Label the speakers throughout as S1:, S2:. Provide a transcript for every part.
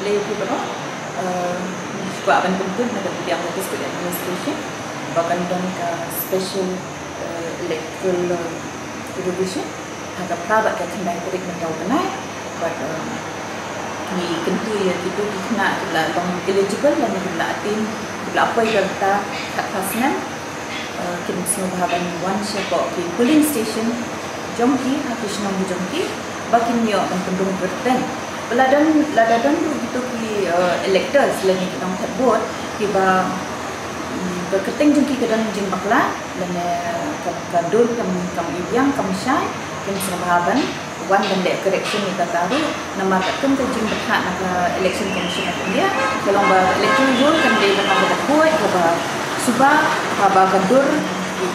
S1: play ki bro juga akan penting pada bidang logistik administration bahkan dan special electoral revision agak prabak ke kendai perik mentau kenai but ni kentu ya kita kena bila bang eligible dan bila atin bila apa yang kita kat pasnan kita semua bahagian one shop di polling station jongki habis nom jongki bakin yo dan pendung berten ladadan begitu ki electors lagi kita nak vote tiba berketeng jongki ke dalam jing bakla dan kadur kam ibiang kam syai kan semua bahagian one dan dek correction ni kata tu nama kat ke jing berhak nak election commission of India kalau election rule kan dia nak buat ke subah apa kadur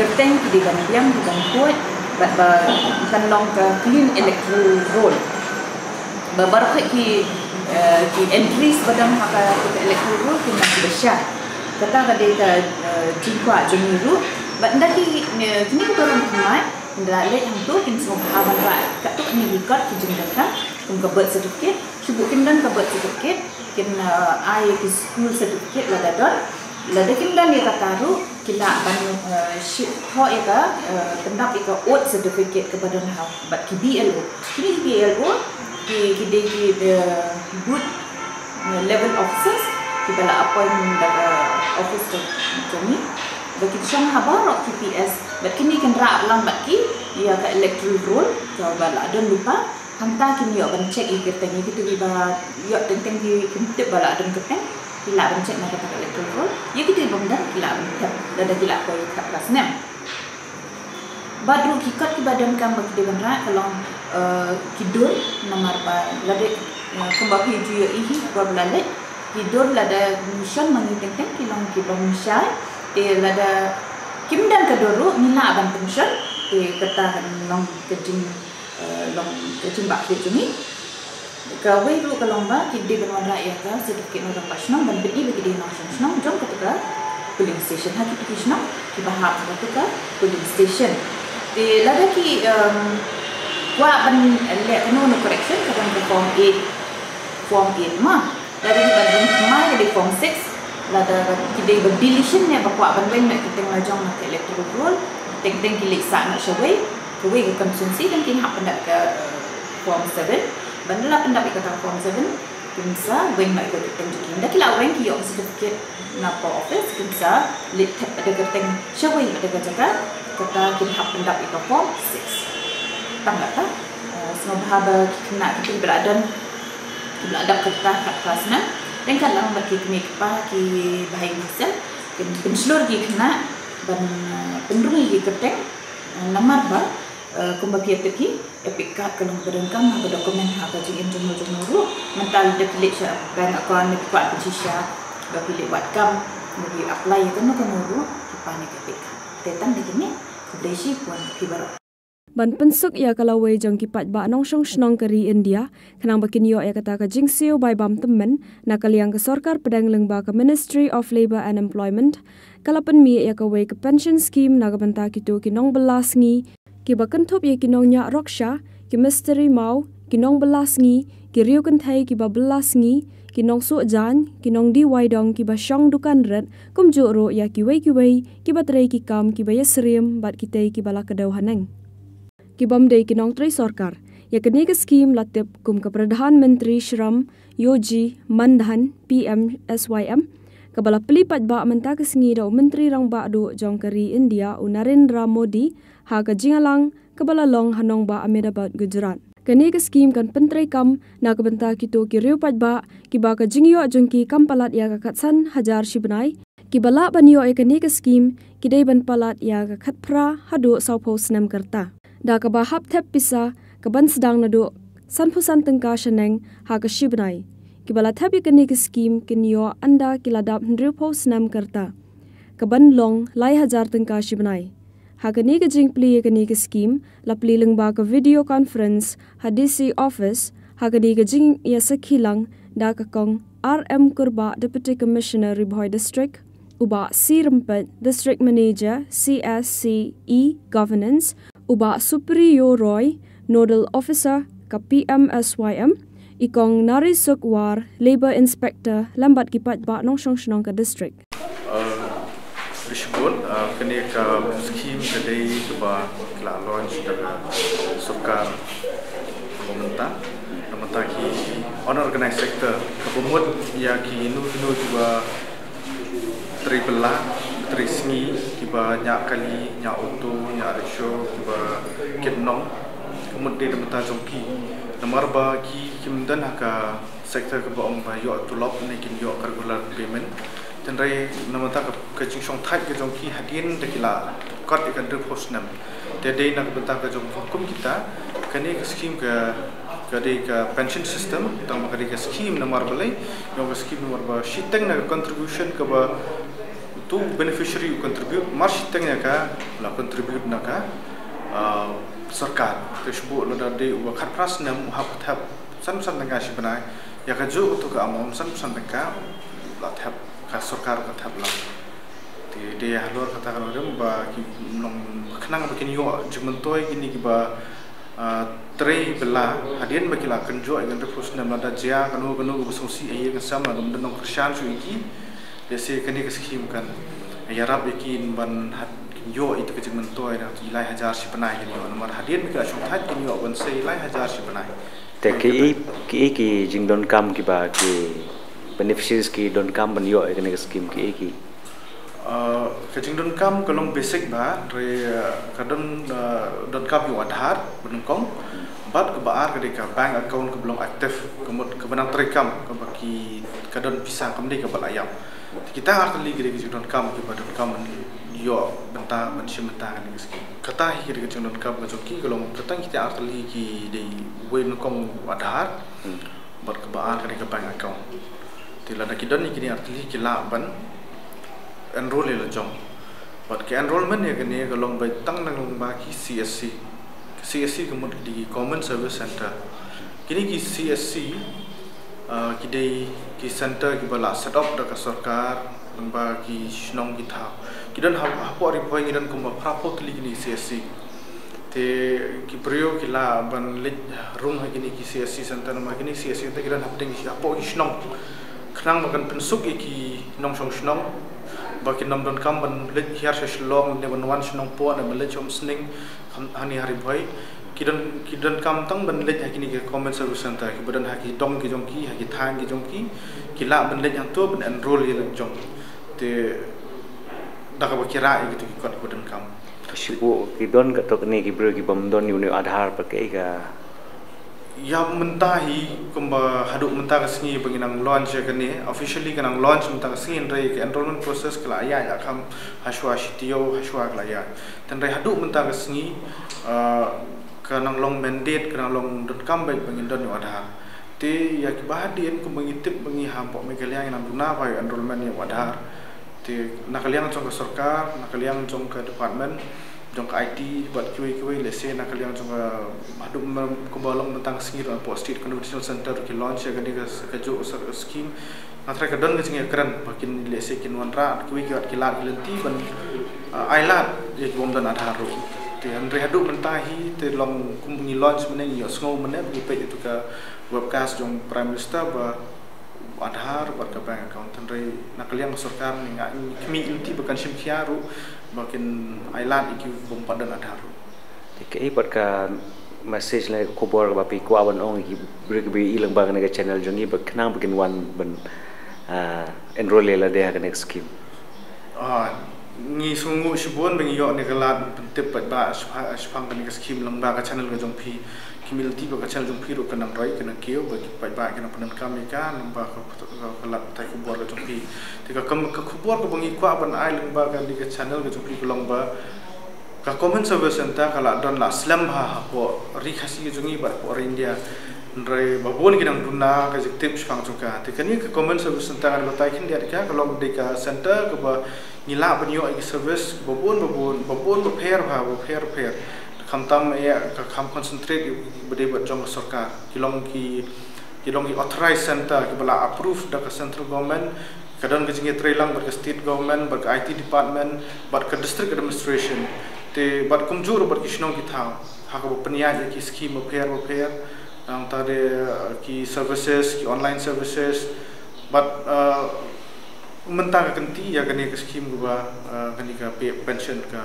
S1: gerteng di gambiang di kuat bukan long ke clean electoral roll babar ki entries badang haka electoral roll ki nak besar kata kada jingkwa jemiru bandaki kini orang ramai ndalek yang tu kin semua haban ba kat tu ni record ki jingdaka kum ka birth certificate subukin dan ka birth certificate kin ai ki school certificate la dadon la dekin dan ni kataru kila ban ship ho eka pendap eka oath certificate kepada hau bat ki BLO kini BLO ki good level officers ki bala appointment office tu macam ni bagi syang habarok TPS bat kini kan ra lang bat ki ya ka electoral roll ka bala don lupa hanta kini yo ban check iketeng gitu ba yo tenteng ki kentip bala don keteng kila ban check nak kata electoral roll ya kita bangdan kila ban ada kila ko kat kelas 6 badru kikat ki badan kam bagi dewan ra kalau kidur nomor ba lade kembali ju yo ihi ko belale kidur lada mission mangiteng kilong ki bangsyai lada kim dan keduru mina aban pension kata long kejing bak ni kawe ru kalomba kidi benwan rakyat ka sedikit orang pasnong dan bedi bagi di nasional jom ketika polling station hati kisnong ki bahap ketika polling station lada ki wa ban le no correction kadang form 8 mah dari bandung mai di form 6 lada kidai berdeletion ya bakwa banwen nak kita ngajong nak electoral roll teng kilik sa nak shawai kuwe ke constituency dan kin hak pendak ke form 7 bandala pendak ke form 7 kinsa wen nak ke teng jikin dak kila wen ki yo certificate napa office kinsa lit ada keteng shawai ada ke jaga kata kin hak pendak ke form 6 tangga ta semua bahaba kena kita beradan kita kelas 6 dan kalau bagi kami ki bahai misal penselur ki kena ban pendungi ki keteng namar ba kumbaki teki epika kalau berengkam ha dokumen ha ka jing jumur mental deklik sya ban akon ni kuat pencisya bagi lewat kam bagi apply kan no kanuru kipani epika tetan dekini desi pun kibaro
S2: ban pensuk ya kalawai jong kipat ba nong shong shnong kari India kanang bakin yo ya kata ka jingsio bai bam temen nakaliang ke sarkar pedang lengba ke Ministry of Labour and Employment kalapan mi ya kawai ke pension scheme nagabanta kitu kinong belas ngi ki bakan thop ya kinong nya roksha ki mystery mau kinong belas ngi ki riu kan thai ki ba belas ngi kinong su jan kinong di wai dong ki ba shong dukan ret kum ju ro ya ki wei ki ba trei ki kam ki ba yasrim bat kitei ki bala kedau haneng ki bomdei kinong tri sarkar ya kini ke skim latip kum ke Pradhan Menteri Shram Yogi Mandhan PMSYM kabala pelipat ba menta ke singi do menteri rang ba do jong kari India Narendra Modi ha ka jingalang kabala long hanong ba Ahmedabad Gujarat kini ke skim kan pentrai kam na ka benta kito ki riupat ba ki ba ka jingyo jongki kam palat ya ka katsan hajar shibnai ki bala banyo e kini ke skim ki dei ban palat ya ka khatpra hadu saupo snam karta da ka ba hap thep pisa ka ban sedang nadu sanpusan tengka sheneng ha ka shibnai ki bala thabi kani ki scheme kinyo anda kiladap ndru pos nam karta ka ban long lai hajar tengka shibnai ha kani ka jing pli kani ki scheme la pli lengba ka video conference ha DC office ha kani ka jing ya sakhilang da ka kong RM Kurba Deputy Commissioner Ribhoi District uba C Rampat District Manager CSCE Governance uba Superior Roy Nodal Officer ka PMSYM Ikong Nari Sukwar, Labour Inspector, lambat kipat ba nong shnong ke district.
S3: Disebut kini ke skim kedai keba kela launch dari Sarkar pemerintah ki unorganized sector kebumut ya ki inu juga terisngi kiba nyak kali nyak auto nyak rickshaw kiba kitnong kemudian pemerintah jongki nomor bagi kimdan haka sektor keba ong ba yo tulop ni kin yo regular payment dan rai namata ke jingshong thai ke jongki hadin dekila kot ikan de posnam tedei nak bentar ke jong hukum kita kani skim ke pension system tang makari ke skim nomor balai yang skim nomor ba shiteng na contribution ke ba tu beneficiary contribute mar shiteng ya ka la contribute na ka sarkar tersebut lo dari wakat pras nam hab san tengah si benai ya ka jo tu ka amom san tengah la thap ka sarkar ka thap la dia halor kata kalau dia ba ki long kenang bikin yo jmentoi gini ki ba trei bela hadian bakila kenjo dengan refus nam ada jia kanu bersongsi ai ke sama dum denong krisyan su iki dese kani ke skim kan ya rab yakin ban yo itu ke jmentoi na ilai hajar si penai ni nomor hadian bakila song thai ni yo ban se ilai hajar si penai
S4: te ki jingdon kam ki ba ki beneficiaries ki don kam ban yo kani ke skim ki
S3: kecing don kam kalong basic ba re kadon don kam yo adhar benungkong bat ke baar ke deka bank account ke belum aktif kemud ke benang terekam ke baki kadon pisang kemdi ke balayam kita artli ke kecing don kam ke badon kam yo benta mensim benta kan ke kata hi ke kecing don kam ke joki kalong petang kita artli ki de benungkong adhar bat ke baar ke deka bank account tila nakidon ni kini artli ki la ban enroll le jong but ke enrollment ya kene galong bai tang nang ba ki CSC kemud di common service center kini ki CSC ki dei ki center ki bala set up da ka sarkar ba ki shnong ki tha ki dan hapo ri poi ngidan kum ba prapo kli kini CSC te ki prio ki la ban le room ha kini ki CSC center ma kini CSC te ki dan hapding ki hapo ki shnong khnang makan pensuk ki nong shnong bagi nam don kam ban le hiar shlong ne ban wan shnong po na le chom sning hani hari boy kidan kam tang ban le hakini ke common service center ki badan haki dong ki jongki haki thang ki jongki kila ban le yang to ban enroll ye jong te dak ba kira gitu ki kot badan kam
S4: sibu ki don ka tok ni ki bro ki bam don ni adhar pakai ka
S3: ya mentahi kumba haduk mentah kesini penginang launch ya kene officially kanang launch mentah kesini dari ke enrollment process kala ya akam haswa sitio haswa kala ya dan dari haduk mentah kesini kanang long mandate kanang long .com baik pengindon yo ada te ya kibahadien ku mengitip bengi hampok megaliang nang guna bai enrollment yo ada te nakaliang jong ke sarkar nakaliang jong ke department jong ke IT buat kiwi lese nakaliang jong haduk kumbalong tentang singir po state conventional center ki launch ya gani ke jo scheme natra ka don nging keren bakin lese kin wanra kiwi ki kilat ilenti ban ailat ye bom dan adharu te andre haduk mentahi te long kumbungi launch meneng yo sngo meneng bi pe itu ka webcast jong prime minister ba adhar buat ke bank account andre nakaliang sarkar ni kami inti bukan sim kiaru makin island iki bompa dan adharu
S4: ke buat ka message le kubor ba pi kwa ban ong ki bi ilang ba ka channel jongi ba knang bikin wan ban enroll le de ka next scheme
S3: ngi sungu sibon bengi yo ne galat tip ba spang ka next scheme lang ba ka channel ka jong pi kimilti ba ka channel jong pi ro kanang roi kana kio ba ba kana panan kami ka namba ka galat tai kubor ka jong pi tika kam ka kubor ka bengi kwa ban ai lang ba ka di ka channel ka jong pi long ba ka common service center kala don la slam ha ko ri khasi jongi ba ko India ndrai babon kinang duna ka tips spang chuka tikani ka common service center kan batai kin dia ka long de ka center ka ba nila banyo ai service babon ba pair khamtam ya ka kham concentrate bade ba jong sarkar kilong ki authorized center ki bala approved da ka central government kadang ke jingi trailang ber state government ber IT department ber ke district administration te ber kumjur ber kisnong ki thang ha ka paniya ki scheme pair Nang tadi ki services, ki online services, but mentang kenti ya kini ke skim gua kini ke pension ke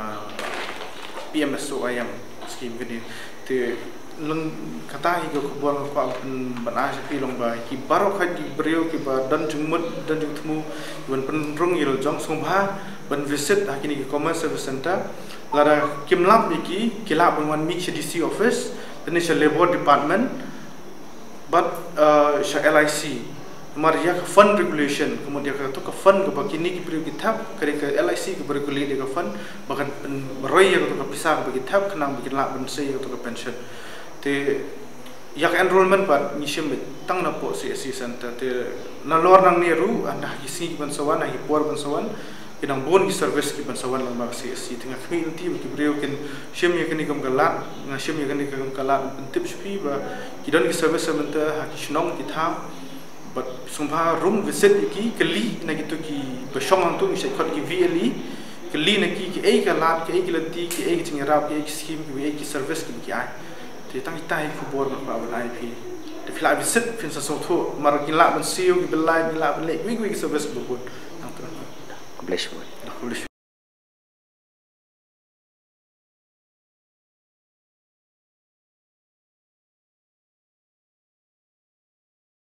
S3: PMSOIM skim kini te leng kata higo kubuang ko banah sepi long ba ki baro kha di brio ki ba dan jumut dan jutmu ban penrung yel jong sombha ban visit kini ke common service center lara kimlap iki kilap ban mi CDC office dan labor department but LIC Maria fund regulation kemudian ke fund ke begini ki beri kitab ke LIC ke regulate ke fund bahkan roy yang ke pisah ke kitab kenang bikin lak bensai ke pension te yak enrollment pat nishim tang na po CSC center te na lor nang neru anda kisi bansawan na hipor bansawan kinang bon ki service ki bansawan lang ba CSC tengah kami nanti ki beri kin shim ya kini kam galat na shim ya kini kam galat tip spi ba kidon ki service center hakishnong kitab but sumpah room visit iki keli na gitu ki besyong antu isai khot ki VLE keli na ki ai kalat ki ai kilanti ki ai chingrap ki ai scheme ki ai ki service ki ai te tang itai ku bor ma ba IP de fila visit fin sa so tho mar ki la ban siu ki belai ki la ban le wi service bu bun
S4: bless you